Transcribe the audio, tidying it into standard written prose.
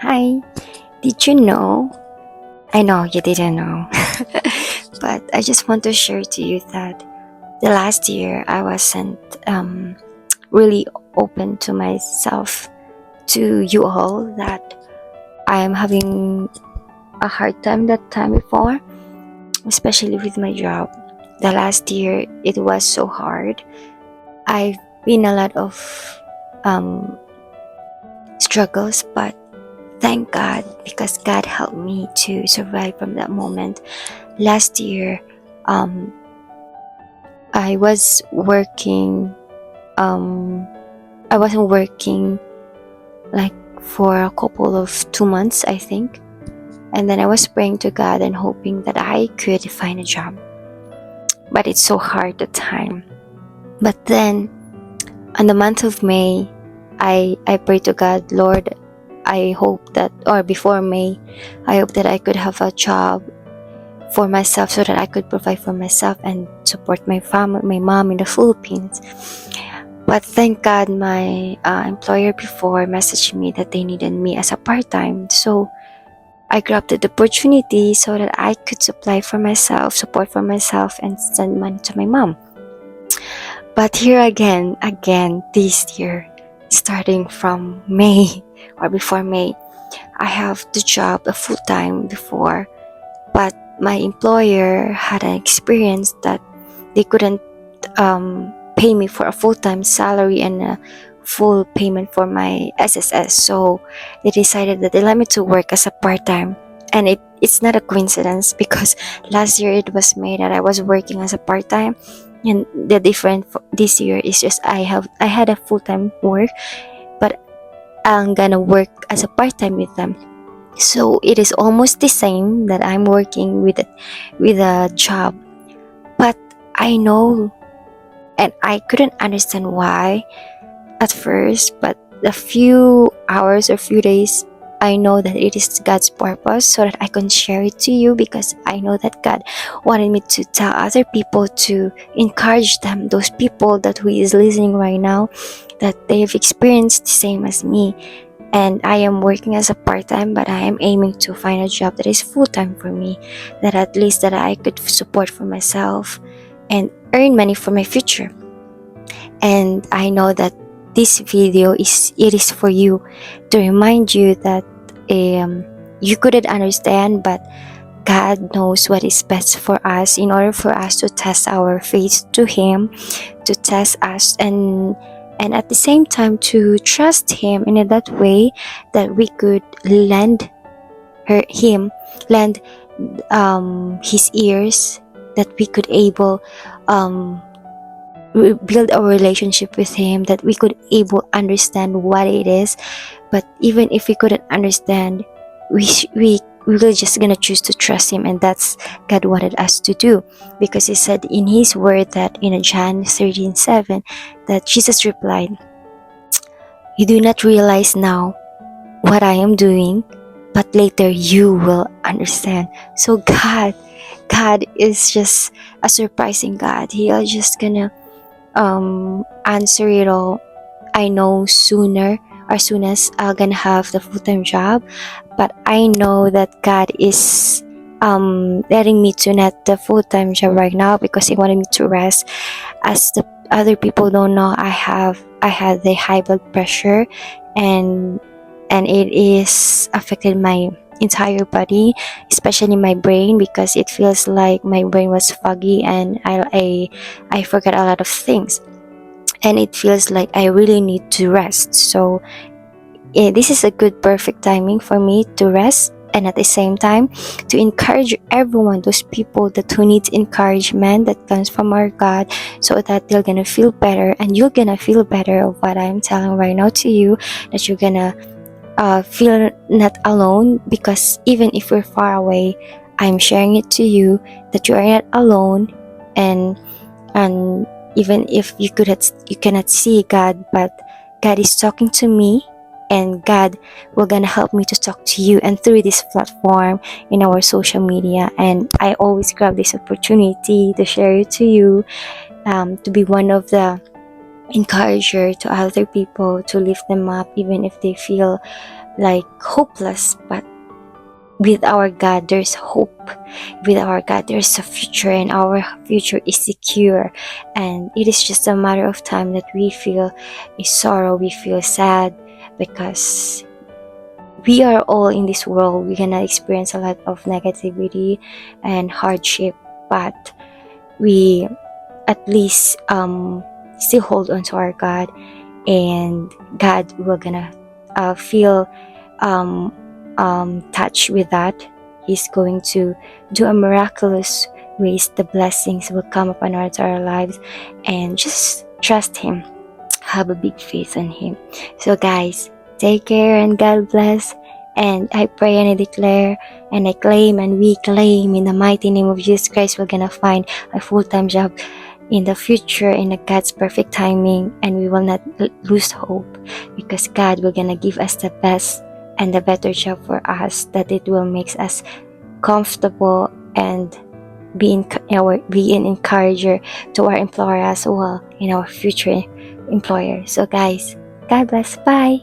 Hi, did you know? I know you didn't know, but I just want to share to you that the last year I wasn't really open to myself, to you all, that I am having a hard time that time before, especially with my job. The last year it was so hard. I've been a lot of um, struggles, but thank God because God helped me to survive from that moment. Last year, um, I was working. Um, I wasn't working like for a couple of 2 months, I think, and then I was praying to God and hoping that I could find a job. But it's so hard at the time. But then, on the month of May, I prayed to God, Lord, I hope that, or before May, I hope that I could have a job for myself so that I could provide for myself and support my family, my mom in the Philippines. But thank God my employer before messaged me that they needed me as a part-time. So I grabbed the opportunity so that I could supply for myself, support for myself, and send money to my mom. But here again this year, starting from May or before May, I have the job a full-time before, but my employer had an experience that they couldn't pay me for a full-time salary and a full payment for my SSS. So they decided that they let me to work as a part-time. And it's not a coincidence because last year it was made that I was working as a part-time, and the difference this year is just I had a full-time work, but I'm gonna work as a part-time with them. So it is almost the same that I'm working with a job, but I know, and I couldn't understand why at first, but a few hours or few days, I know that it is God's purpose so that I can share it to you, because I know that God wanted me to tell other people, to encourage them, those people that who is listening right now, that they have experienced the same as me. And I am working as a part-time, but I am aiming to find a job that is full-time for me, that at least that I could support for myself and earn money for my future. And I know that this video is for you, to remind you that you couldn't understand, but God knows what is best for us, in order for us to test our faith to Him, to test us, and at the same time to trust Him in that way that we could lend His ears, that we could able um, build a relationship with Him, that we could able understand what it is. But even if we couldn't understand, we were just gonna choose to trust Him, and that's God wanted us to do, because He said in His word that in John 13:7, that Jesus replied, "You do not realize now what I am doing, but later you will understand." So God is just a surprising God. He is just gonna answer it all. I know sooner, or soon as I'm gonna have the full-time job, but I know that God is letting me to not the full-time job right now because He wanted me to rest. As the other people don't know, I had the high blood pressure, and it is affected my entire body, especially my brain, because it feels like my brain was foggy, and I forgot a lot of things, and it feels like I really need to rest. So this is a good perfect timing for me to rest, and at the same time to encourage everyone, those people that who needs encouragement that comes from our God, so that they're gonna feel better, and you're gonna feel better of what I'm telling right now to you, that you're gonna feel not alone, because even if we're far away, I'm sharing it to you that you are not alone. And and even if you cannot see God, but God is talking to me, and God will gonna help me to talk to you, and through this platform in our social media. And I always grab this opportunity to share it to you, to be one of the encourager to other people, to lift them up even if they feel like hopeless, but with our God there's hope. With our God there's a future, and our future is secure. And it is just a matter of time that we feel a sorrow, we feel sad, because we are all in this world. We're gonna experience a lot of negativity and hardship, but we at least still hold on to our God, and God will gonna feel um, touched with that. He's going to do a miraculous ways. The blessings will come upon our lives, and just trust Him. Have a big faith in Him. So, guys, take care and God bless. And I pray and I declare and I claim and we claim in the mighty name of Jesus Christ, we're gonna find a full-time job in the future in God's perfect timing, and we will not lose hope, because God will gonna give us the best and the better job for us, that it will make us comfortable and be an encourager to our employer as well, in our future employer. So guys, God bless. Bye.